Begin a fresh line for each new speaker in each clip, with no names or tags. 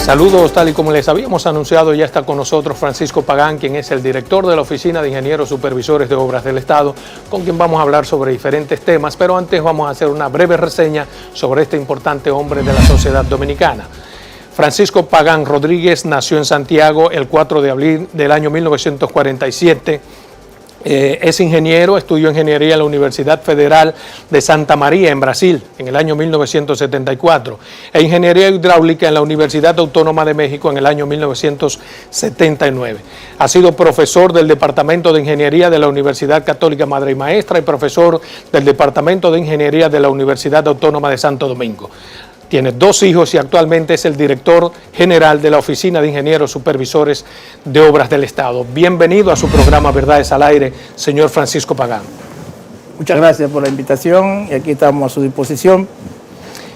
Saludos, tal y como les habíamos anunciado, ya está con nosotros Francisco Pagán, quien es el director de la Oficina de Ingenieros Supervisores de Obras del Estado, con quien vamos a hablar sobre diferentes temas, pero antes vamos a hacer una breve reseña sobre este importante hombre de la sociedad dominicana. Francisco Pagán Rodríguez nació en Santiago el 4 de abril del año 1947. Es ingeniero, estudió ingeniería en la Universidad Federal de Santa María en Brasil en el año 1974 e ingeniería hidráulica en la Universidad Autónoma de México en el año 1979. Ha sido profesor del Departamento de Ingeniería de la Universidad Católica Madre y Maestra y profesor del Departamento de Ingeniería de la Universidad Autónoma de Santo Domingo. Tiene 2 hijos y actualmente es el director general de la Oficina de Ingenieros Supervisores de Obras del Estado. Bienvenido a su programa Verdades al Aire, señor Francisco Pagán.
Muchas gracias por la invitación y aquí estamos a su disposición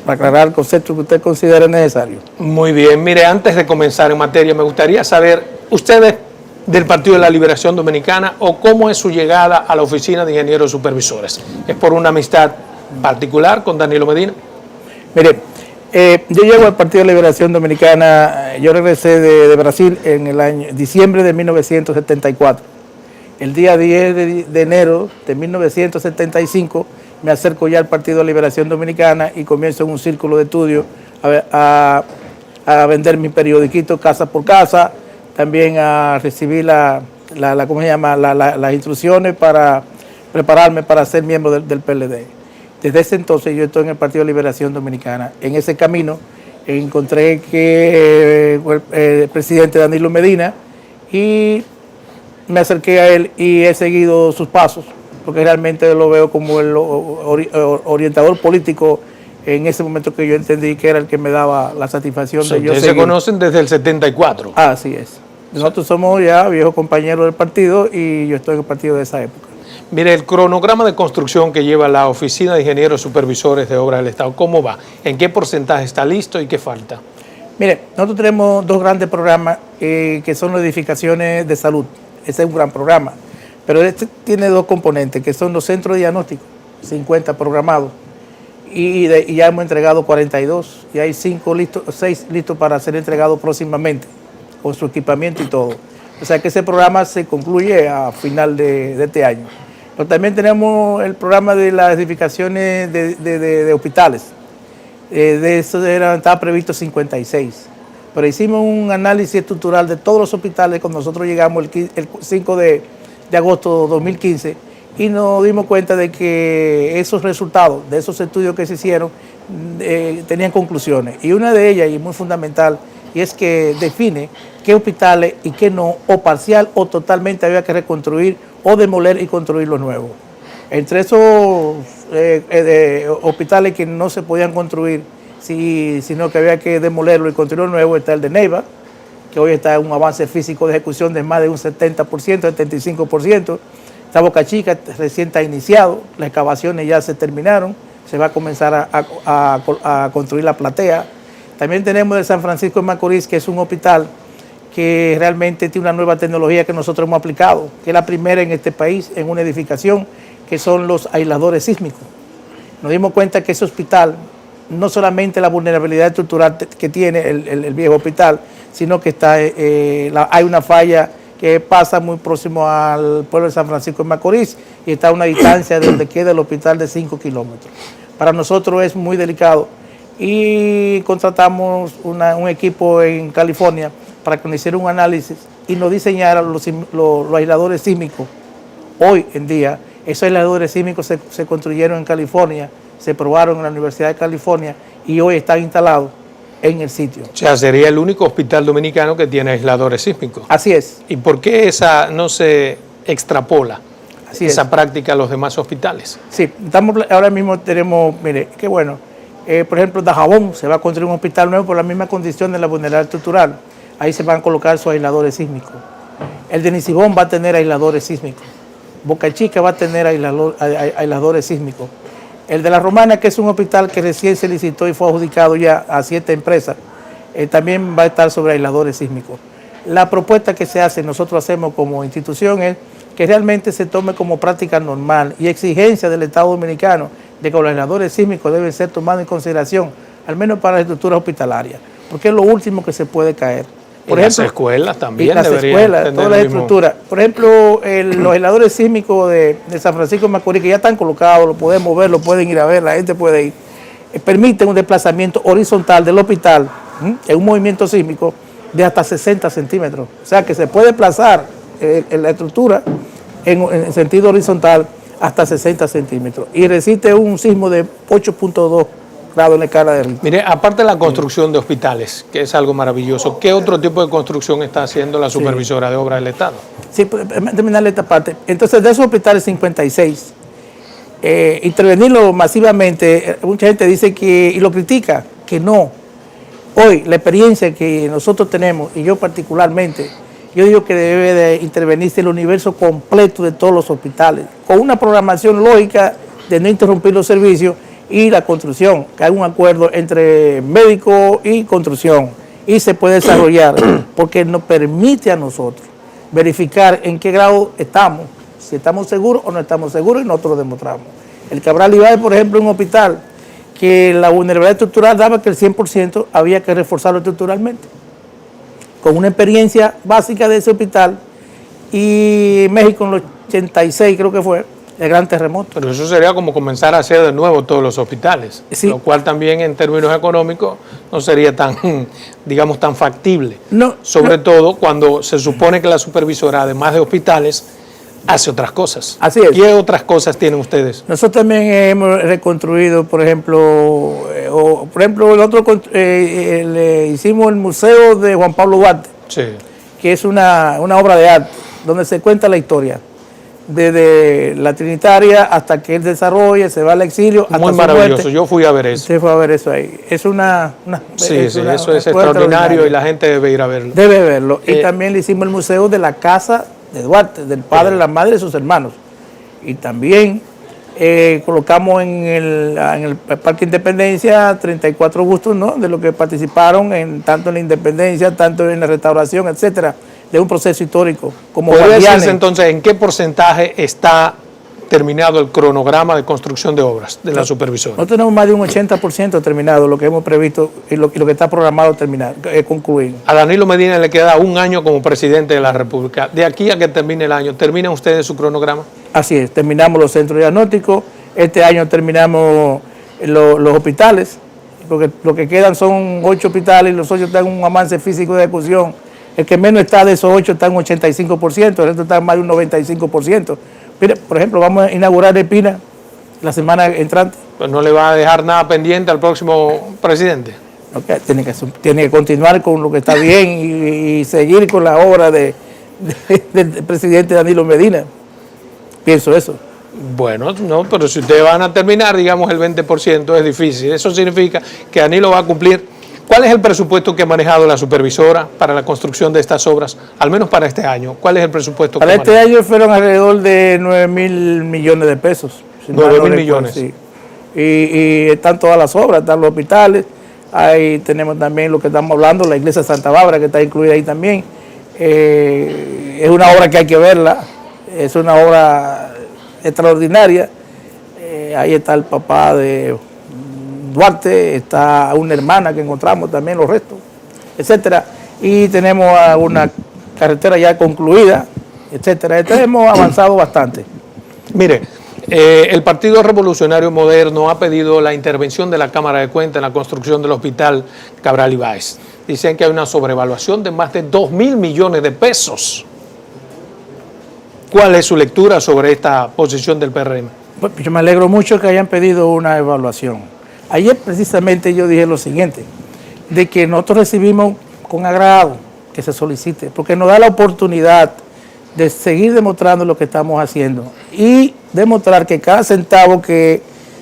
para aclarar el concepto que usted considere necesario.
Muy bien, mire, antes de comenzar en materia, me gustaría saber, ¿usted es del Partido de la Liberación Dominicana o cómo es su llegada a la Oficina de Ingenieros Supervisores? ¿Es por una amistad particular con Danilo Medina?
Mire, yo llego al Partido de Liberación Dominicana, yo regresé de Brasil en el año diciembre de 1974. El día 10 de enero de 1975 me acerco ya al Partido de Liberación Dominicana y comienzo en un círculo de estudio a vender mi periodiquito casa por casa, también a recibir ¿cómo se llama? Las instrucciones para prepararme para ser miembro del PLD. Desde ese entonces yo estoy en el Partido de Liberación Dominicana. En ese camino encontré que el presidente Danilo Medina y me acerqué a él y he seguido sus pasos, porque realmente lo veo como el orientador político en ese momento que yo entendí que era el que me daba la satisfacción de yo seguir.
Ustedes se conocen desde el 74.
Así es. Nosotros somos ya viejos compañeros del partido y yo estoy en el partido de esa época.
Mire, el cronograma de construcción que lleva la Oficina de Ingenieros Supervisores de Obras del Estado, ¿cómo va? ¿En qué porcentaje está listo y qué falta?
Mire, nosotros tenemos 2 grandes programas que son las edificaciones de salud. Ese es un gran programa, pero este tiene 2 componentes, que son los centros de diagnóstico, 50 programados, y ya hemos entregado 42, y hay 6 listos para ser entregados próximamente, con su equipamiento y todo. O sea que ese programa se concluye a final de este año. Pero también tenemos el programa de las edificaciones de hospitales. De eso estaba previsto 56. Pero hicimos un análisis estructural de todos los hospitales cuando nosotros llegamos el 5 de agosto de 2015 y nos dimos cuenta de que esos resultados de esos estudios que se hicieron tenían conclusiones. Y una de ellas, y muy fundamental, y es que define qué hospitales y qué no, o parcial o totalmente había que reconstruir o demoler y construir los nuevos. Entre esos hospitales que no se podían construir, sino que había que demolerlo y construir los nuevos, está el de Neiva, que hoy está en un avance físico de ejecución de más de un 70%, 75%. Está Boca Chica, recién está iniciado, las excavaciones ya se terminaron, se va a comenzar a construir la platea. También tenemos el San Francisco de Macorís, que es un hospital que realmente tiene una nueva tecnología que nosotros hemos aplicado, que es la primera en este país en una edificación, que son los aisladores sísmicos. Nos dimos cuenta que ese hospital, no solamente la vulnerabilidad estructural que tiene el viejo hospital, sino que hay una falla que pasa muy próximo al pueblo de San Francisco de Macorís y está a una distancia de donde queda el hospital de 5 kilómetros. Para nosotros es muy delicado y contratamos un equipo en California para que nos hiciera un análisis y nos diseñara los aisladores sísmicos. Hoy en día, esos aisladores sísmicos se construyeron en California, se probaron en la Universidad de California y hoy están instalados en el sitio.
O sea, sería el único hospital dominicano que tiene aisladores sísmicos.
Así es.
¿Y por qué esa no se extrapola, esa
es.
práctica a los demás hospitales?
Sí, ahora mismo tenemos, mire, qué bueno. Por ejemplo, Dajabón se va a construir un hospital nuevo por la misma condición de la vulnerabilidad estructural. Ahí se van a colocar sus aisladores sísmicos. El de Nisibón va a tener aisladores sísmicos. Boca Chica va a tener aisladores sísmicos. El de La Romana, que es un hospital que recién se licitó y fue adjudicado ya a 7 empresas, también va a estar sobre aisladores sísmicos. La propuesta que se hace, nosotros hacemos como institución, es que realmente se tome como práctica normal y exigencia del Estado Dominicano de que los aisladores sísmicos deben ser tomados en consideración, al menos para las estructuras hospitalarias. porque es lo último que se puede caer.
Por ejemplo, las escuelas también
las escuelas, todas las estructuras. Por ejemplo, los aisladores sísmicos de San Francisco de Macorís, que ya están colocados, lo podemos ver, lo pueden ir a ver, la gente puede ir, permiten un desplazamiento horizontal del hospital en un movimiento sísmico de hasta 60 centímetros. O sea que se puede desplazar la estructura en sentido horizontal hasta 60 centímetros y resiste un sismo de 8.2 grados en la escala de Richter.
Mire, aparte de la construcción de hospitales, que es algo maravilloso, ¿qué otro tipo de construcción está haciendo la supervisora de obras del Estado?
Sí, terminarle esta parte. Entonces, de esos hospitales 56, intervenirlo masivamente, mucha gente dice que, y lo critica, que no. Hoy, la experiencia que nosotros tenemos, y yo particularmente, yo digo que debe de intervenirse el universo completo de todos los hospitales, con una programación lógica de no interrumpir los servicios y la construcción, que hay un acuerdo entre médico y construcción, y se puede desarrollar, porque nos permite a nosotros verificar en qué grado estamos, si estamos seguros o no estamos seguros, y nosotros lo demostramos. El Cabral Ibáez, por ejemplo, en un hospital, que la vulnerabilidad estructural daba que el 100% había que reforzarlo estructuralmente. Con una experiencia básica de ese hospital, y México en el 86 creo que fue, el gran terremoto.
Pero eso sería como comenzar a hacer de nuevo todos los hospitales, sí. Lo cual también en términos económicos no sería tan, digamos, tan factible. No, sobre todo cuando se supone que la supervisora, además de hospitales, hace otras cosas.
Así es.
¿Qué otras cosas tienen ustedes?
Nosotros también hemos reconstruido, por ejemplo, nosotros le hicimos el Museo de Juan Pablo Duarte,
sí,
que es una obra de arte, donde se cuenta la historia. Desde la Trinitaria hasta que él desarrolla, se va al exilio. Hasta
muy maravilloso, yo fui a ver eso.
Se fue a ver eso ahí. Es
eso es extraordinario y la gente debe ir a verlo.
Debe verlo. Y también le hicimos el museo de la casa de Duarte, del padre, la madre y sus hermanos. Y también colocamos en el Parque Independencia 34 bustos, ¿no?, de los que participaron tanto en la independencia, tanto en la restauración, etcétera, de un proceso histórico.
¿Podría decirse entonces en qué porcentaje está terminado el cronograma de construcción de obras de la supervisora?
Nosotros tenemos más de un 80% terminado, lo que hemos previsto y lo que está programado terminar, concluir.
A Danilo Medina le queda un año como presidente de la República. De aquí a que termine el año, ¿terminan ustedes su cronograma?
Así es, terminamos los centros diagnósticos, este año terminamos los hospitales, porque lo que quedan son 8 hospitales y los 8 están en un avance físico de ejecución. El que menos está de esos 8 está en un 85%, el resto está en más de un 95%. Mire, por ejemplo, vamos a inaugurar Espina la semana entrante.
Pues no le va a dejar nada pendiente al próximo presidente.
Okay, tiene que continuar con lo que está bien y seguir con la obra del presidente Danilo Medina. Pienso eso.
Bueno, no, pero si ustedes van a terminar, digamos, el 20%, es difícil. Eso significa que Danilo va a cumplir. ¿Cuál es el presupuesto que ha manejado la supervisora para la construcción de estas obras, al menos para este año? ¿Cuál es el presupuesto
para este año? Fueron alrededor de 9.000 millones de pesos.
Si 9.000 millones.
Sí. Y están todas las obras, están los hospitales, ahí tenemos también lo que estamos hablando, la iglesia de Santa Bárbara, que está incluida ahí también. Es una obra que hay que verla, es una obra extraordinaria. Ahí está el papá de Duarte, está una hermana que encontramos también, los restos, etcétera. Y tenemos una carretera ya concluida, etcétera. Entonces hemos avanzado bastante.
Mire, el Partido Revolucionario Moderno ha pedido la intervención de la Cámara de Cuentas en la construcción del hospital Cabral Ibáez. Dicen que hay una sobrevaluación de más de 2.000 millones de pesos. ¿Cuál es su lectura sobre esta posición del PRM?
Pues yo me alegro mucho que hayan pedido una evaluación. Ayer precisamente yo dije lo siguiente, de que nosotros recibimos con agrado que se solicite, porque nos da la oportunidad de seguir demostrando lo que estamos haciendo y demostrar que cada centavo que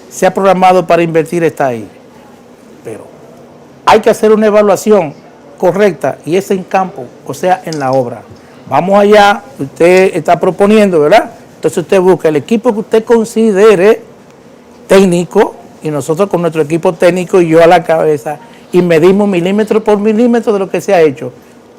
se ha programado para invertir está ahí. Pero hay que hacer una evaluación correcta y es en campo, o sea, en la obra. Vamos allá, usted está proponiendo, ¿verdad? Entonces usted busca el equipo que usted considere técnico, y nosotros con nuestro equipo técnico y yo a la cabeza, y medimos milímetro por milímetro de lo que se ha hecho.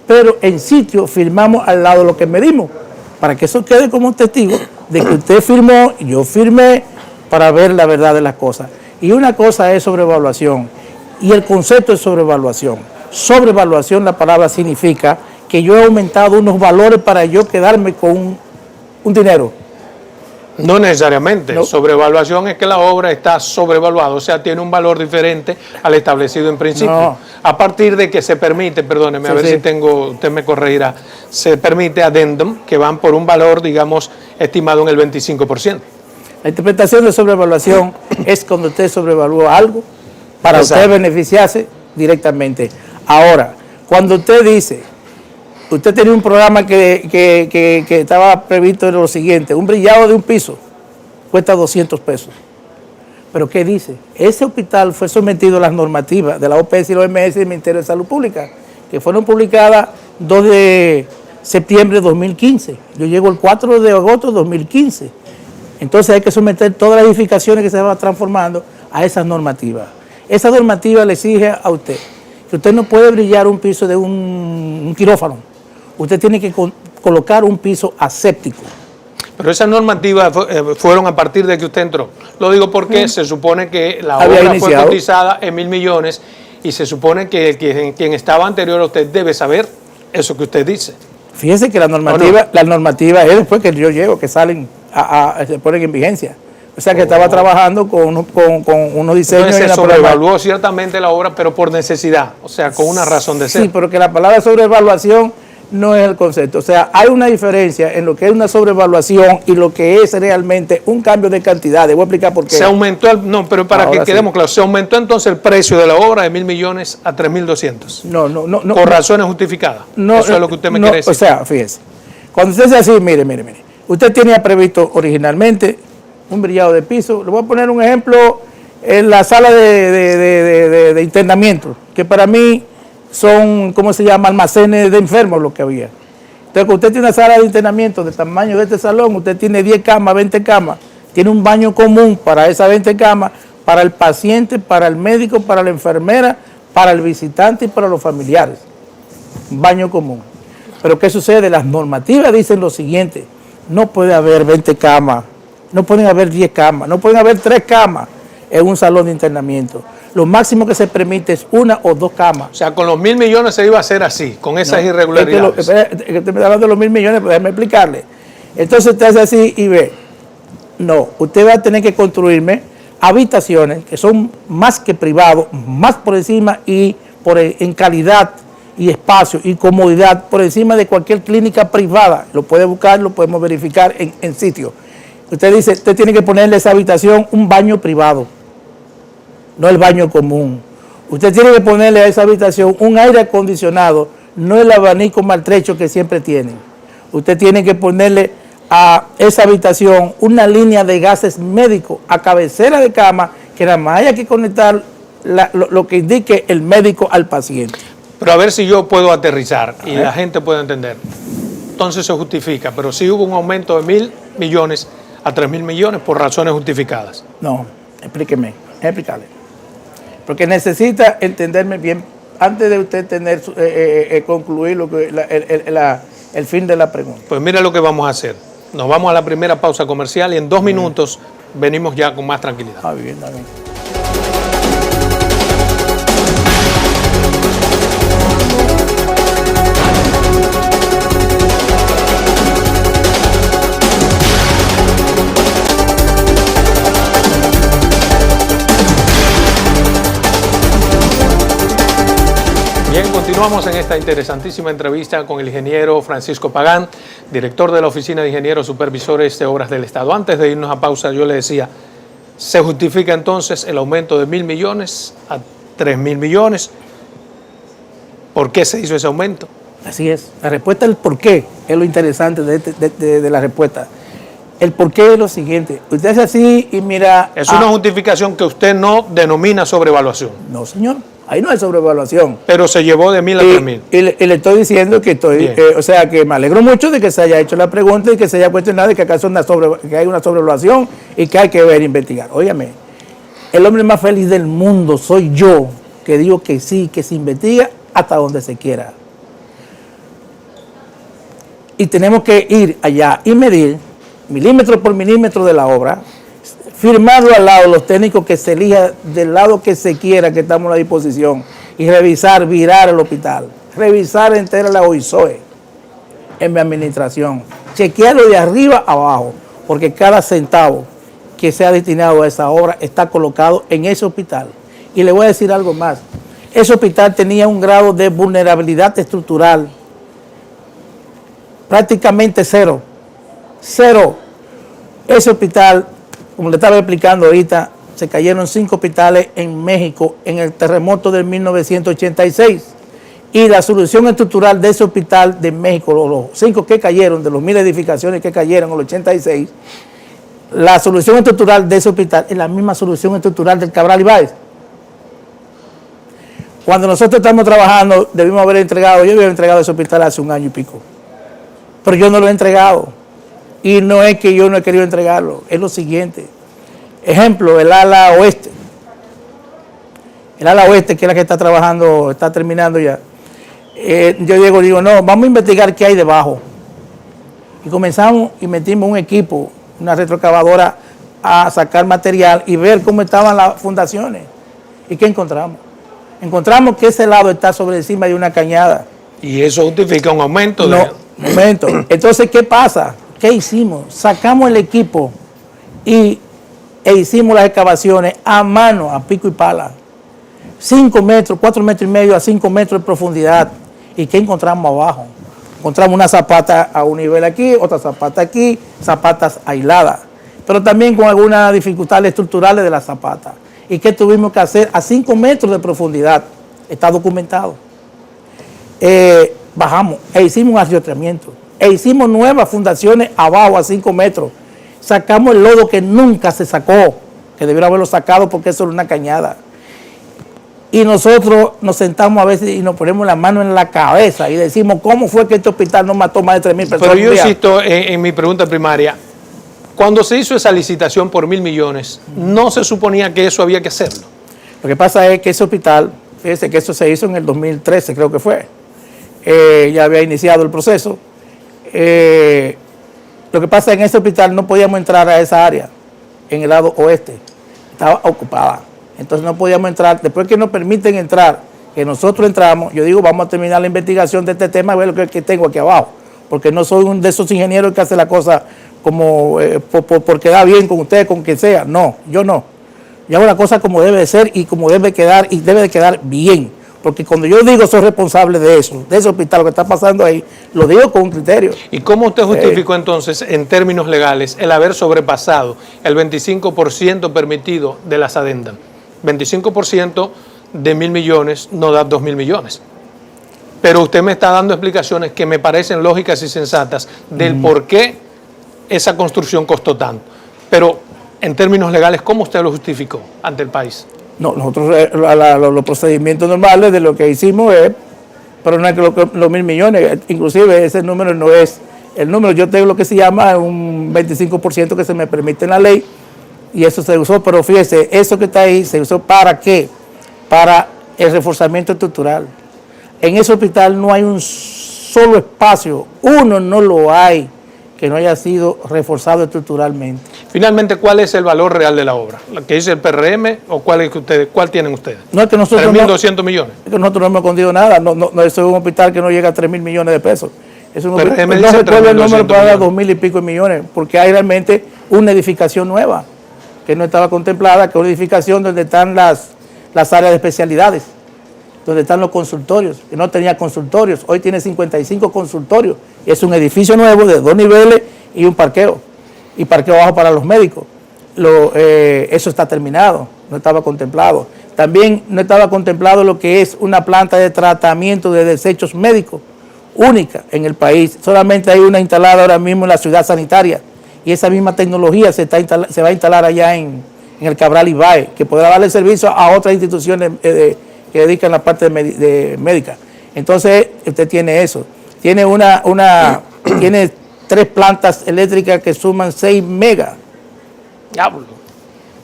Pero en sitio firmamos al lado de lo que medimos, para que eso quede como un testigo de que usted firmó, yo firmé, para ver la verdad de las cosas. Y una cosa es sobrevaluación, y el concepto es sobrevaluación. Sobrevaluación, la palabra significa que yo he aumentado unos valores para yo quedarme con un dinero.
No necesariamente.
No.
Sobrevaluación es que la obra está sobrevaluada, o sea, tiene un valor diferente al establecido en principio.
No.
A partir de que se permite, perdóneme, a ver si tengo, usted me corregirá, se permite adendum que van por un valor, digamos, estimado en el 25%.
La interpretación de sobrevaluación es cuando usted sobrevalúa algo para
Exacto.
usted beneficiarse directamente. Ahora, cuando usted dice, usted tenía un programa que estaba previsto en lo siguiente, un brillado de un piso cuesta 200 pesos. ¿Pero qué dice? Ese hospital fue sometido a las normativas de la OPS y la OMS y del Ministerio de Salud Pública, que fueron publicadas 2 de septiembre de 2015. Yo llego el 4 de agosto de 2015. Entonces hay que someter todas las edificaciones que se van transformando a esas normativas. Esa normativa le exige a usted que usted no puede brillar un piso de un quirófano. Usted tiene que colocar un piso aséptico.
Pero esas normativas fueron a partir de que usted entró. Lo digo porque se supone que la obra fue cotizada en 1.000 millones y se supone que quien estaba anterior a usted debe saber eso que usted dice.
Fíjese que la normativa es después que yo llego, que salen, se ponen en vigencia. O sea que estaba trabajando con unos diseños.
Entonces se sobrevaluó ciertamente la obra, pero por necesidad, o sea, con una razón de ser.
Sí, pero que la palabra sobrevaluación no es el concepto. O sea, hay una diferencia en lo que es una sobrevaluación y lo que es realmente un cambio de cantidad. Voy a explicar por qué.
Se aumentó, no, pero para ahora que quedemos claros, se aumentó entonces el precio de la obra de 1.000 millones a 3.200.
No.
Por razones justificadas. Eso es lo que usted me quiere decir.
O sea, fíjese, cuando usted dice así, mire. Usted tenía previsto originalmente un brillado de piso. Le voy a poner un ejemplo en la sala de internamiento, que para mí son, ¿cómo se llama?, almacenes de enfermos lo que había. Entonces, cuando usted tiene una sala de internamiento de tamaño de este salón, usted tiene 10 camas, 20 camas, tiene un baño común para esas 20 camas, para el paciente, para el médico, para la enfermera, para el visitante y para los familiares. Un baño común. Pero ¿qué sucede? Las normativas dicen lo siguiente: no puede haber 20 camas, no pueden haber 10 camas, no pueden haber 3 camas en un salón de internamiento. Lo máximo que se permite es 1 o 2 camas.
O sea, con los 1.000 millones se iba a hacer así, con esas irregularidades.
Es que usted me está hablando de los 1.000 millones, pues déjeme explicarle. Entonces usted hace así y ve, no, usted va a tener que construirme habitaciones que son más que privados, más por encima y en calidad y espacio y comodidad, por encima de cualquier clínica privada. Lo puede buscar, lo podemos verificar en sitio. Usted dice, usted tiene que ponerle a esa habitación un baño privado, no el baño común. Usted tiene que ponerle a esa habitación un aire acondicionado, no el abanico maltrecho que siempre tienen. Usted tiene que ponerle a esa habitación una línea de gases médicos a cabecera de cama, que nada más haya que conectar lo que indique el médico al paciente.
Pero a ver si yo puedo aterrizar y la gente puede entender. Entonces se justifica, pero sí hubo un aumento de 1.000 millones a 3.000 millones por razones justificadas.
No, explíqueme, explícale. Porque necesita entenderme bien antes de usted concluir el fin de la pregunta.
Pues mira lo que vamos a hacer. Nos vamos a la primera pausa comercial y en 2 minutos venimos ya con más tranquilidad.
Está bien.
Bien, continuamos en esta interesantísima entrevista con el ingeniero Francisco Pagán, director de la Oficina de Ingenieros Supervisores de Obras del Estado. Antes de irnos a pausa, yo le decía, ¿se justifica entonces el aumento de 1.000 millones a 3.000 millones? ¿Por qué se hizo ese aumento?
Así es. La respuesta del por qué es lo interesante de la respuesta. El por qué es lo siguiente. Usted hace así y mira...
Es una justificación que usted no denomina sobrevaluación.
No, señor. Ahí no hay sobrevaluación.
Pero se llevó de 1.000 a 3.000.
Y le estoy diciendo que o sea, que me alegro mucho de que se haya hecho la pregunta y que se haya cuestionado de que acaso que hay una sobrevaluación y que hay que ver e investigar. Óigame, el hombre más feliz del mundo soy yo, que digo que sí, que se investiga hasta donde se quiera. Y tenemos que ir allá y medir milímetro por milímetro de la obra, firmarlo al lado, los técnicos que se elija del lado que se quiera, que estamos a la disposición, y revisar, virar el hospital, revisar entera la OISOE en mi administración, chequearlo de arriba a abajo, porque cada centavo que sea destinado a esa obra está colocado en ese hospital. Y le voy a decir algo más, ese hospital tenía un grado de vulnerabilidad estructural prácticamente cero. Ese hospital, como le estaba explicando ahorita, se cayeron 5 hospitales en México en el terremoto de 1986. Y la solución estructural de ese hospital de México, los 5 que cayeron, de los 1000 edificaciones que cayeron en el 86, la solución estructural de ese hospital es la misma solución estructural del Cabral Ibáez. Cuando nosotros estamos trabajando, debimos haber entregado, yo había entregado ese hospital hace 1 año y pico, pero yo no lo he entregado. Y no es que yo no he querido entregarlo, es lo siguiente. Ejemplo, el ala oeste. El ala oeste, que es la que está trabajando, está terminando ya. Yo digo, no, vamos a investigar qué hay debajo. Y comenzamos y metimos un equipo, una retroexcavadora, a sacar material y ver cómo estaban las fundaciones. ¿Y qué encontramos? Encontramos que ese lado está sobre encima de una cañada.
¿Y eso justifica un aumento?
Momento. Entonces, ¿qué pasa? ¿Qué hicimos? Sacamos el equipo e hicimos las excavaciones a mano, a pico y pala. 5 metros, 4 metros y medio a 5 metros de profundidad. ¿Y qué encontramos abajo? Encontramos una zapata a un nivel aquí, otra zapata aquí, zapatas aisladas, pero también con algunas dificultades estructurales de las zapatas. ¿Y qué tuvimos que hacer? A 5 metros de profundidad, está documentado. Bajamos e hicimos un arriotramiento, e hicimos nuevas fundaciones abajo a 5 metros. Sacamos el lodo que nunca se sacó, que debiera haberlo sacado porque eso era una cañada. Y nosotros nos sentamos a veces y nos ponemos la mano en la cabeza y decimos, ¿cómo fue que este hospital no mató más de 3,000 personas?
Pero yo insisto en mi pregunta primaria. Cuando se hizo esa licitación por 1,000 millones, ¿no se suponía que eso había que hacerlo?
Lo que pasa es que ese hospital, fíjese que eso se hizo en el 2013, creo que fue. Ya había iniciado el proceso. Lo que pasa es que en ese hospital no podíamos entrar a esa área, en el lado oeste. Estaba ocupada. Entonces no podíamos entrar. Después que nos permiten entrar, que nosotros entramos, yo digo, vamos a terminar la investigación de este tema y ver lo que tengo aquí abajo. Porque no soy uno de esos ingenieros que hace la cosa como por quedar bien con ustedes, con quien sea. No, yo no. Yo hago la cosa como debe de ser y como debe quedar, y debe de quedar bien. Porque cuando yo digo soy responsable de eso, de ese hospital, lo que está pasando ahí, lo digo con un criterio.
¿Y cómo usted justificó entonces, en términos legales, el haber sobrepasado el 25% permitido de las adendas? 25% de 1,000 millones no da 2,000 millones. Pero usted me está dando explicaciones que me parecen lógicas y sensatas del por qué esa construcción costó tanto. Pero en términos legales, ¿cómo usted lo justificó ante el país?
No, nosotros los procedimientos normales de lo que hicimos es, pero no es que los 1,000 millones, inclusive ese número no es el número. Yo tengo lo que se llama un 25% que se me permite en la ley, y eso se usó, pero fíjese, eso que está ahí se usó ¿para qué? Para el reforzamiento estructural. En ese hospital no hay un solo espacio, uno no lo hay, que no haya sido reforzado estructuralmente.
Finalmente, ¿cuál es el valor real de la obra? ¿La que dice el PRM o cuál tienen ustedes?
No, es que nosotros
3.200 millones.
Es que nosotros no hemos escondido nada, no, eso es un hospital que no llega a 3,000 millones de pesos. Es un hospital,
PRM
no
dice
recuerdo el número, pero da
3.200
2,000 y pico de millones, porque hay realmente una edificación nueva, que no estaba contemplada, que es una edificación donde están las áreas de especialidades, donde están los consultorios, que no tenía consultorios, hoy tiene 55 consultorios, es un edificio nuevo de 2 niveles y un parqueo, y parqueo abajo para los médicos. Eso está terminado, no estaba contemplado. También no estaba contemplado lo que es una planta de tratamiento de desechos médicos, única en el país, solamente hay una instalada ahora mismo en la ciudad sanitaria, y esa misma tecnología se va a instalar allá en el Cabral Ibáez, que podrá darle servicio a otras instituciones que dedican la parte de médica. Entonces, usted tiene eso. Tiene tiene 3 plantas eléctricas que suman 6 megas.
Diablo.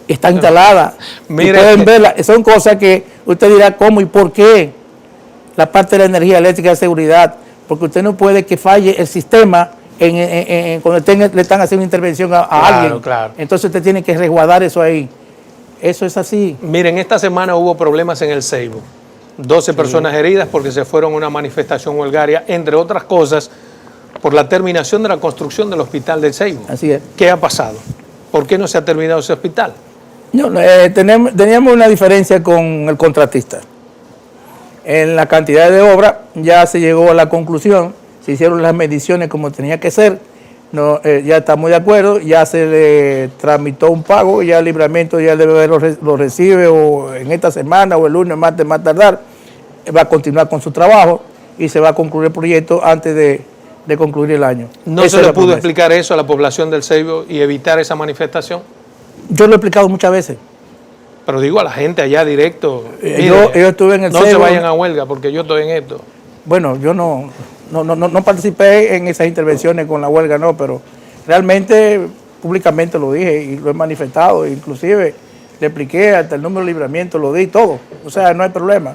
Está instalada.
Mire,
pueden verla. Son cosas que usted dirá cómo y por qué. La parte de la energía eléctrica de seguridad. Porque usted no puede que falle el sistema cuando le están haciendo intervención a alguien.
Claro.
Entonces usted tiene que resguardar eso ahí. Eso es así.
Miren, esta semana hubo problemas en el Ceibo. 12 personas heridas porque se fueron a una manifestación huelgaria, entre otras cosas, por la terminación de la construcción del hospital del Ceibo.
Así es.
¿Qué ha pasado? ¿Por qué no se ha terminado ese hospital?
No, teníamos una diferencia con el contratista. En la cantidad de obra ya se llegó a la conclusión, se hicieron las mediciones como tenía que ser, no, ya estamos de acuerdo, ya se le tramitó un pago, ya el libramiento ya lo recibe o en esta semana o el lunes, martes, más tardar, va a continuar con su trabajo y se va a concluir el proyecto antes de concluir el año.
¿No se le pudo explicar eso a la población del Ceibo y evitar esa manifestación?
Yo lo he explicado muchas veces.
Pero digo a la gente allá directo,
yo estuve en el
no
Ceibo,
se vayan a huelga porque yo estoy en esto.
Bueno, yo no participé en esas intervenciones con la huelga, no, pero realmente públicamente lo dije y lo he manifestado, inclusive le expliqué hasta el número de libramiento, lo di todo, o sea, no hay problema.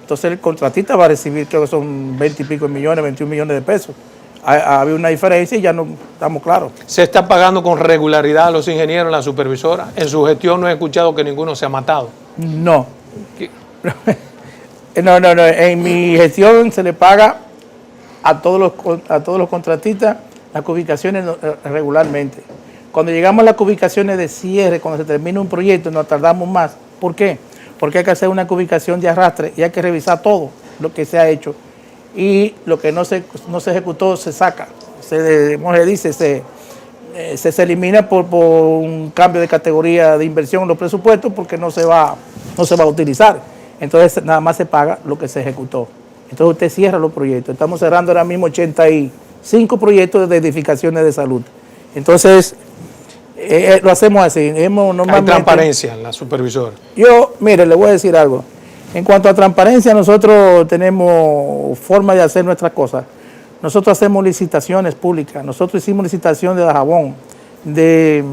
Entonces el contratista va a recibir, creo que son 20 y pico millones, 21 millones de pesos. Ha habido una diferencia y ya no estamos claros.
¿Se está pagando con regularidad a los ingenieros en la supervisora? En su gestión no he escuchado que ninguno se ha matado.
No.
¿Qué?
No. En mi gestión se le paga a todos los contratistas las ubicaciones regularmente. Cuando llegamos a las ubicaciones de cierre, cuando se termina un proyecto, nos tardamos más. ¿Por qué? Porque hay que hacer una ubicación de arrastre y hay que revisar todo lo que se ha hecho. Y lo que no se ejecutó se saca, se elimina por un cambio de categoría de inversión en los presupuestos porque no se va a utilizar. Entonces nada más se paga lo que se ejecutó. Entonces usted cierra los proyectos. Estamos cerrando ahora mismo 85 proyectos de edificaciones de salud. Entonces lo hacemos así. Hay
transparencia en la supervisora.
Mire, le voy a decir algo. En cuanto a transparencia, nosotros tenemos forma de hacer nuestras cosas. Nosotros hacemos licitaciones públicas. Nosotros hicimos licitación de Dajabón, de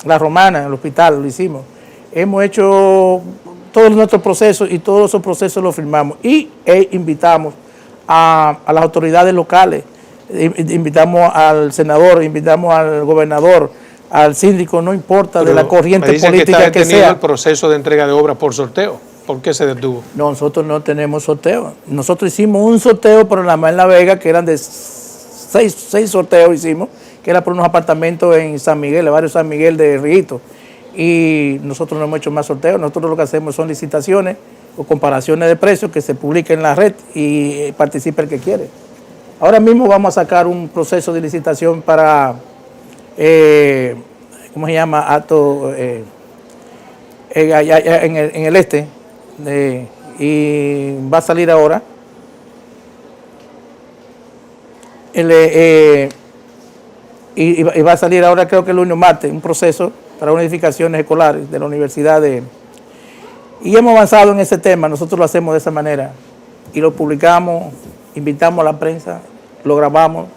La Romana, en el hospital, lo hicimos. Hemos hecho todos nuestros procesos y todos esos procesos los firmamos. Y invitamos a las autoridades locales, invitamos al senador, invitamos al gobernador, al síndico, no importa. Pero de la corriente política que sea.
Está detenido el proceso de entrega de obras por sorteo. ¿Por qué se detuvo?
No, nosotros no tenemos sorteo. Nosotros hicimos un sorteo por la en La Vega, que eran de seis sorteos hicimos, que era por unos apartamentos en San Miguel, el barrio San Miguel de Riguito. Y nosotros no hemos hecho más sorteos. Nosotros lo que hacemos son licitaciones o comparaciones de precios que se publiquen en la red y participe el que quiere. Ahora mismo vamos a sacar un proceso de licitación para, ¿cómo se llama? En el este. Y va a salir ahora y va a salir ahora, creo que el lunes o martes, un proceso para unas edificaciones escolares de la universidad y hemos avanzado en ese tema. Nosotros lo hacemos de esa manera y lo publicamos, invitamos a la prensa, lo grabamos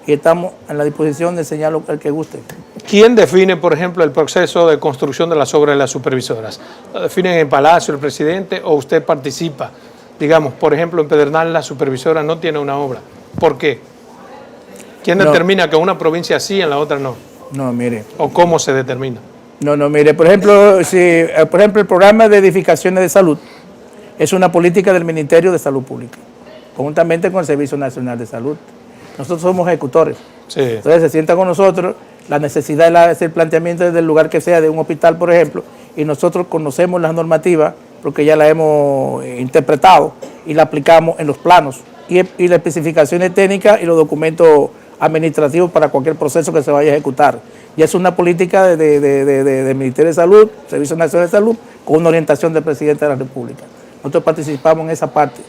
y estamos en la disposición de enseñarlo al que guste.
¿Quién define, por ejemplo, el proceso de construcción de las obras de las supervisoras? ¿Lo definen en el Palacio, el presidente, o usted participa? Digamos, por ejemplo, en Pedernal la supervisora no tiene una obra. ¿Por qué? ¿Quién determina que una provincia sí y en la otra no?
No, mire.
¿O cómo se determina?
No, mire, por ejemplo, el programa de edificaciones de salud es una política del Ministerio de Salud Pública, conjuntamente con el Servicio Nacional de Salud. Nosotros somos ejecutores. Sí. Entonces se sienta con nosotros la necesidad de hacer planteamiento desde el lugar que sea, de un hospital, por ejemplo, y nosotros conocemos las normativas porque ya las hemos interpretado y la aplicamos en los planos y las especificaciones técnicas y los documentos administrativos para cualquier proceso que se vaya a ejecutar. Y es una política del Ministerio de Salud, Servicio Nacional de Salud, con una orientación del Presidente de la República. Nosotros participamos en esa parte.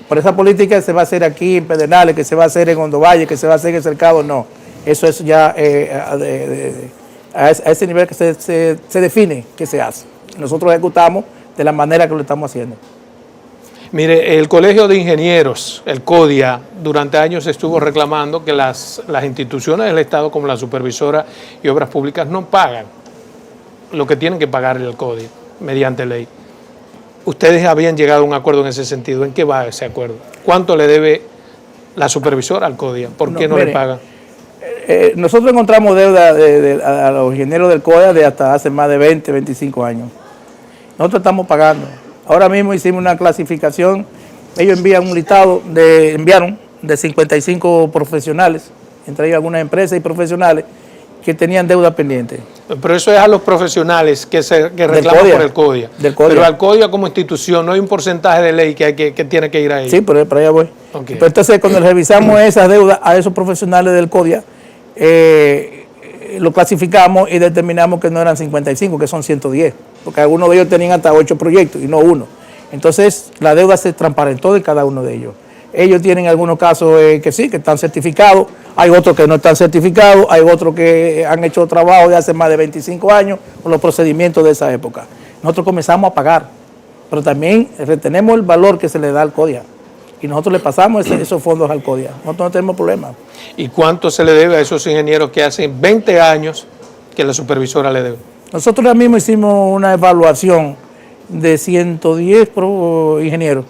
Por esa política se va a hacer aquí en Pedernales, que se va a hacer en Hondovalle, que se va a hacer en el Cercado, no. Eso es ya a ese nivel que se define que se hace. Nosotros ejecutamos de la manera que lo estamos haciendo.
Mire, el Colegio de Ingenieros, el CODIA, durante años estuvo reclamando que las instituciones del Estado, como la Supervisora y Obras Públicas, no pagan lo que tienen que pagar el CODIA mediante ley. Ustedes habían llegado a un acuerdo en ese sentido. ¿En qué va ese acuerdo? ¿Cuánto le debe la supervisora al CODIA? ¿Por qué no le pagan?
Nosotros encontramos deuda a los ingenieros del CODIA de hasta hace más de 20, 25 años. Nosotros estamos pagando. Ahora mismo hicimos una clasificación Ellos enviaron de 55 profesionales, entre ellos algunas empresas y profesionales, que tenían deuda pendiente.
Pero eso es a los profesionales que reclaman por el CODIA. Pero al CODIA como institución no hay un porcentaje de ley que tiene que ir a ellos.
Sí, pero para allá voy. Okay. Pero entonces cuando revisamos esas deudas a esos profesionales del CODIA, lo clasificamos y determinamos que no eran 55, que son 110, porque algunos de ellos tenían hasta 8 proyectos y no uno. Entonces la deuda se transparentó de cada uno de ellos. Ellos tienen algunos casos que sí, que están certificados, hay otros que no están certificados, hay otros que han hecho trabajo de hace más de 25 años con los procedimientos de esa época. Nosotros comenzamos a pagar, pero también retenemos el valor que se le da al CODIA y nosotros le pasamos esos fondos al CODIA. Nosotros no tenemos problema.
¿Y cuánto se le debe a esos ingenieros que hace 20 años que la supervisora le debe?
Nosotros ahora mismo hicimos una evaluación de 110 ingenieros.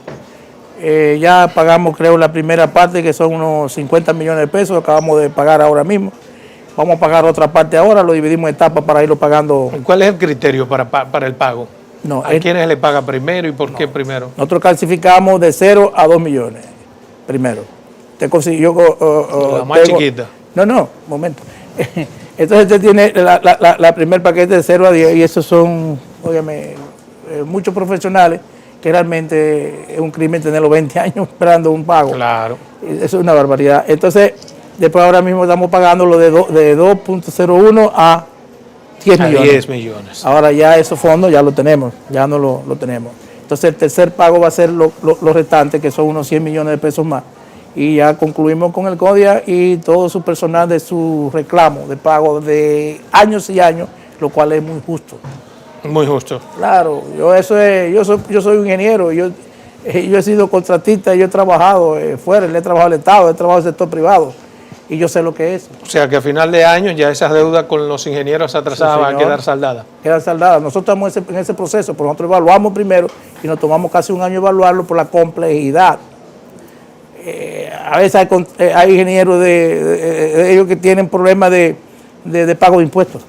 Ya pagamos, creo, la primera parte, que son unos 50 millones de pesos, acabamos de pagar ahora mismo. Vamos a pagar otra parte ahora, lo dividimos en etapas para irlo pagando.
¿Cuál es el criterio para el pago?
No,
¿A quiénes le paga primero y por qué primero?
Nosotros clasificamos de 0 a 2 millones primero. Te consiguió
la más chiquita.
No, momento. Entonces usted tiene la primer paquete de 0 a 10 y esos son, óyeme, muchos profesionales que realmente es un crimen tenerlos 20 años esperando un pago.
Claro.
Eso es una barbaridad. Entonces, después ahora mismo estamos pagando lo de 2.01 a 10 millones.
10 millones.
Ahora ya esos fondos ya lo tenemos, ya no lo tenemos. Entonces el tercer pago va a ser lo restante, que son unos 100 millones de pesos más. Y ya concluimos con el CODIA y todo su personal de su reclamo de pago de años y años, lo cual es muy justo.
Muy justo.
Claro, yo soy un ingeniero, yo he sido contratista, yo he trabajado fuera, le he trabajado al Estado, he trabajado en el sector privado y yo sé lo que es.
O sea que a final de año ya esas deudas con los ingenieros atrasadas van a quedar saldadas.
Quedan saldadas. Nosotros estamos en ese proceso, pero nosotros evaluamos primero y nos tomamos casi un año evaluarlo por la complejidad. A veces hay ingenieros de ellos que tienen problemas de pago de impuestos.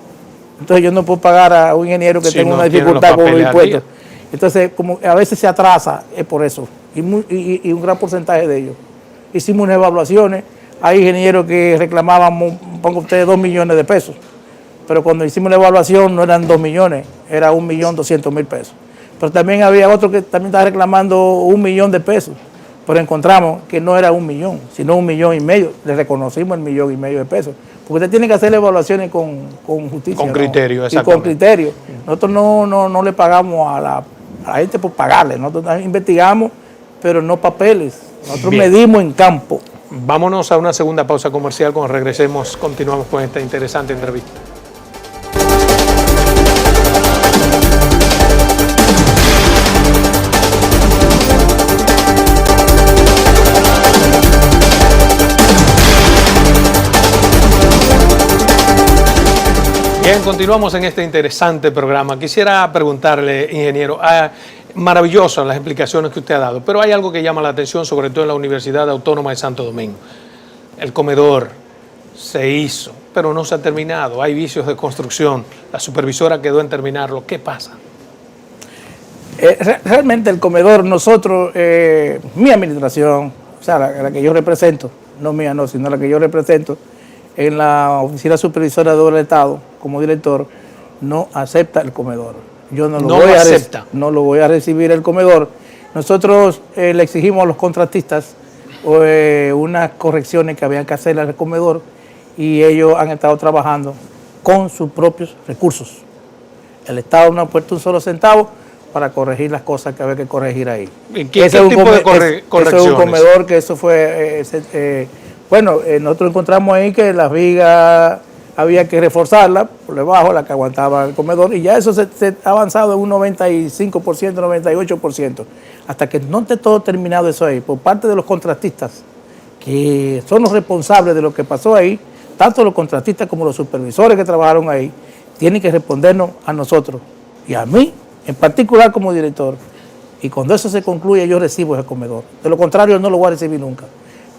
Entonces yo no puedo pagar a un ingeniero que tenga una dificultad con los impuestos. Entonces, como a veces se atrasa, es por eso. Y un gran porcentaje de ellos. Hicimos unas evaluaciones, hay ingenieros que reclamaban, pongo ustedes, 2 millones de pesos. Pero cuando hicimos la evaluación no eran 2 millones, era 1.200.000 pesos. Pero también había otro que también estaba reclamando 1 millón de pesos. Pero encontramos que no era 1 millón, sino 1,5 millones. Le reconocimos el 1,5 millones de pesos. Porque usted tiene que hacer evaluaciones con justicia.
Con criterio,
¿no? Y con criterio. Nosotros no le pagamos a la gente por pagarle. Nosotros investigamos, pero no papeles. Nosotros medimos en campo.
Vámonos a una segunda pausa comercial. Cuando regresemos, continuamos con esta interesante entrevista. Bien, continuamos en este interesante programa. Quisiera preguntarle, ingeniero, maravillosas las explicaciones que usted ha dado, pero hay algo que llama la atención, sobre todo en la Universidad Autónoma de Santo Domingo. El comedor se hizo, pero no se ha terminado. Hay vicios de construcción. La supervisora quedó en terminarlo. ¿Qué pasa?
Realmente el comedor, nosotros, mi administración, o sea, la que yo represento, no mía, no, sino la que yo represento, en la Oficina Supervisora de Obras del Estado, como director, no acepta el comedor. Yo no lo voy a recibir el comedor. Nosotros le exigimos a los contratistas unas correcciones que habían que hacer al comedor y ellos han estado trabajando con sus propios recursos. El Estado no ha puesto un solo centavo para corregir las cosas que había que corregir ahí.
¿Qué tipo de correcciones?
Eso es un comedor que eso fue... Bueno, nosotros encontramos ahí que las vigas había que reforzarlas por debajo, la que aguantaba el comedor, y ya eso se ha avanzado en un 95%, 98%, hasta que no esté todo terminado eso ahí, por parte de los contratistas, que son los responsables de lo que pasó ahí, tanto los contratistas como los supervisores que trabajaron ahí, tienen que respondernos a nosotros, y a mí, en particular como director, y cuando eso se concluye yo recibo ese comedor, de lo contrario no lo voy a recibir nunca.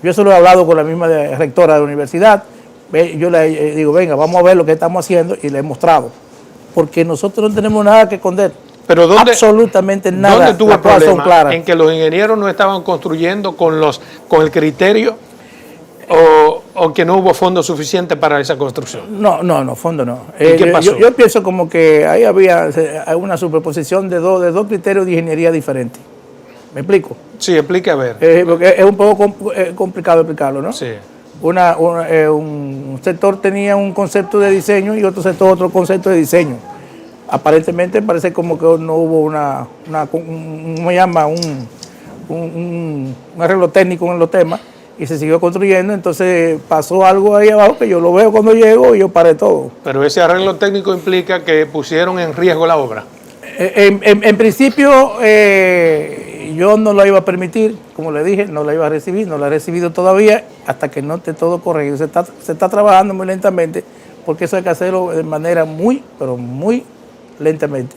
Yo eso lo he hablado con la misma rectora de la universidad. Yo le digo, venga, vamos a ver lo que estamos haciendo y le he mostrado. Porque nosotros no tenemos nada que esconder.
Pero
absolutamente nada.
¿Dónde tuvo el problema?
Claras.
¿En que los ingenieros no estaban construyendo con el criterio o que no hubo fondos suficientes para esa construcción?
No, fondo no.
¿Qué pasó?
Yo pienso como que ahí había una superposición de dos criterios de ingeniería diferentes. ¿Me explico?
Sí, explique a ver.
Porque es un poco complicado explicarlo, ¿no?
Sí.
Un sector tenía un concepto de diseño y otro sector otro concepto de diseño. Aparentemente parece como que no hubo un arreglo técnico en los temas y se siguió construyendo. Entonces pasó algo ahí abajo que yo lo veo cuando llego y yo paré todo.
Pero ese arreglo técnico implica que pusieron en riesgo la obra.
En principio yo no lo iba a permitir, como le dije, no la iba a recibir, no la he recibido todavía hasta que no esté todo correcto. Se está trabajando muy lentamente porque eso hay que hacerlo de manera muy, pero muy lentamente.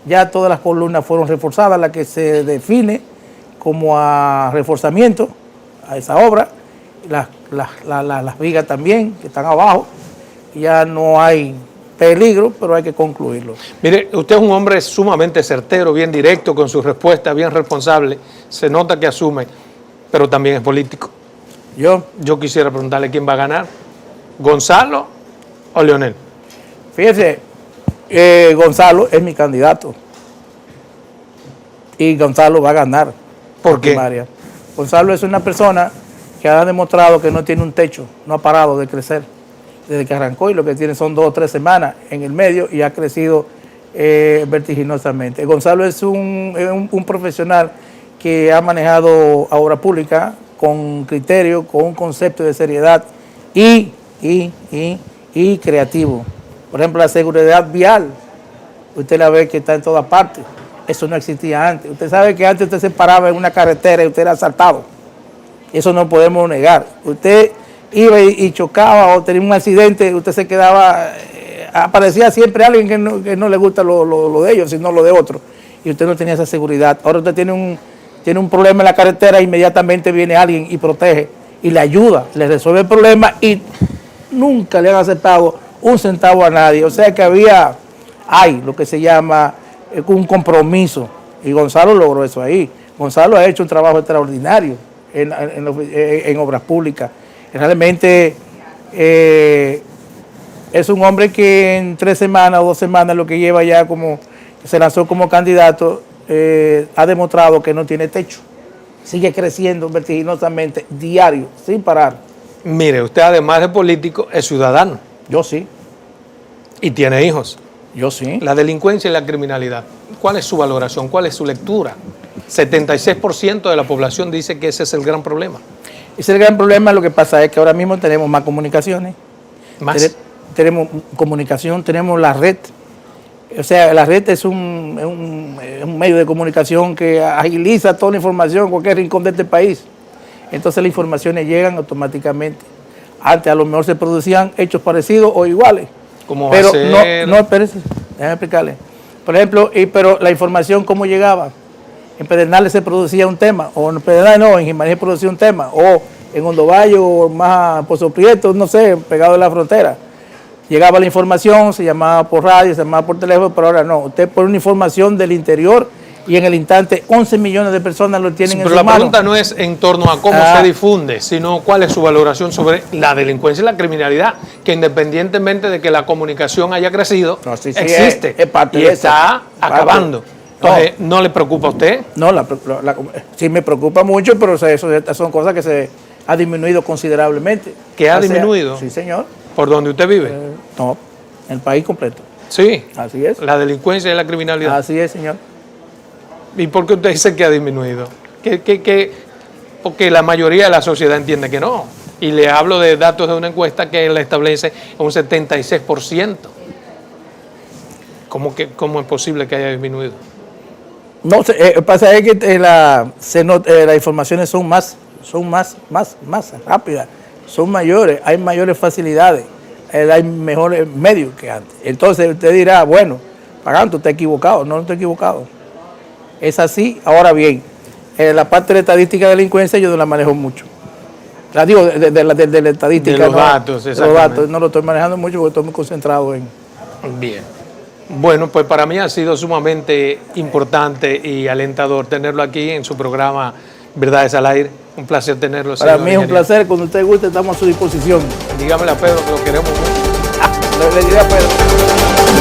Ya todas las columnas fueron reforzadas, la que se define como a reforzamiento a esa obra, las vigas también que están abajo, ya no hay peligro, pero hay que concluirlo.
Mire, usted es un hombre sumamente certero, bien directo con su respuesta, bien responsable, se nota que asume, pero también es político. Yo quisiera preguntarle quién va a ganar, ¿Gonzalo o Leonel?
Fíjese, Gonzalo es mi candidato y Gonzalo va a ganar.
¿Por qué?
Primaria. Gonzalo es una persona que ha demostrado que no tiene un techo, no ha parado de crecer desde que arrancó y lo que tiene son 2 o 3 semanas en el medio y ha crecido vertiginosamente. Gonzalo es un profesional que ha manejado obra pública con criterio, con un concepto de seriedad y creativo. Por ejemplo, la seguridad vial, usted la ve que está en todas partes. Eso no existía antes. Usted sabe que antes usted se paraba en una carretera y usted era asaltado. Eso no podemos negar. Usted iba y chocaba o tenía un accidente, usted se quedaba, aparecía siempre alguien que no le gusta lo de ellos, sino lo de otros. Y usted no tenía esa seguridad. Ahora usted tiene un problema en la carretera, inmediatamente viene alguien y protege y le ayuda, le resuelve el problema y nunca le han aceptado un centavo a nadie. O sea que hay lo que se llama un compromiso y Gonzalo logró eso ahí. Gonzalo ha hecho un trabajo extraordinario en obras públicas. Realmente es un hombre que en 3 semanas o 2 semanas, lo que lleva ya como se lanzó como candidato, ha demostrado que no tiene techo. Sigue creciendo vertiginosamente, diario, sin parar.
Mire, usted además de político es ciudadano.
Yo sí.
Y tiene hijos.
Yo sí.
La delincuencia y la criminalidad. ¿Cuál es su valoración? ¿Cuál es su lectura? 76% de la población dice que ese es el gran problema.
Ese es el gran problema. Lo que pasa es que ahora mismo tenemos más comunicaciones.
¿Más?
Tenemos comunicación, tenemos la red. O sea, la red es un medio de comunicación que agiliza toda la información en cualquier rincón de este país. Entonces las informaciones llegan automáticamente. Antes a lo mejor se producían hechos parecidos o iguales.
¿Cómo va
pero
a ser?
no, espérese, déjame explicarle. Por ejemplo, pero la información, ¿cómo llegaba? En Pedernales se producía un tema, o en Pedernales no, en Jimaní se producía un tema, o en Hondovalle, o más Pozo Prieto, no sé, pegado a la frontera. Llegaba la información, se llamaba por radio, se llamaba por teléfono, pero ahora no. Usted pone una información del interior y en el instante 11 millones de personas lo tienen en su mano. Pero
la pregunta no es en torno a cómo se difunde, sino cuál es su valoración sobre la delincuencia y la criminalidad, que independientemente de que la comunicación haya crecido, existe
es parte
y
de
está acabando. Entonces, ¿no le preocupa a usted?
No, sí me preocupa mucho, pero eso son cosas que se ha disminuido considerablemente.
¿Qué ha disminuido?
Sí, señor.
¿Por donde usted vive?
No, en el país completo.
Sí.
Así es.
La delincuencia y la criminalidad.
Así es, señor.
¿Y por qué usted dice que ha disminuido? Porque la mayoría de la sociedad entiende que no. Y le hablo de datos de una encuesta que la establece un 76%. ¿Cómo es posible que haya disminuido?
No, pasa es que las informaciones son más rápidas, son mayores, hay mayores facilidades, hay mejores medios que antes. Entonces usted dirá, bueno, Pagán, tú estás equivocado. No estoy equivocado. Es así. Ahora bien, la parte de la estadística de delincuencia yo no la manejo mucho. La digo, de la estadística.
De los datos, exactamente.
Los datos, no lo estoy manejando mucho porque estoy muy concentrado en...
Bien. Bueno, pues para mí ha sido sumamente importante y alentador tenerlo aquí en su programa Verdades al Aire. Un placer tenerlo.
Para mí es un placer, cuando usted guste estamos a su disposición.
Dígamele a Pedro que lo queremos mucho.
Le diré a Pedro.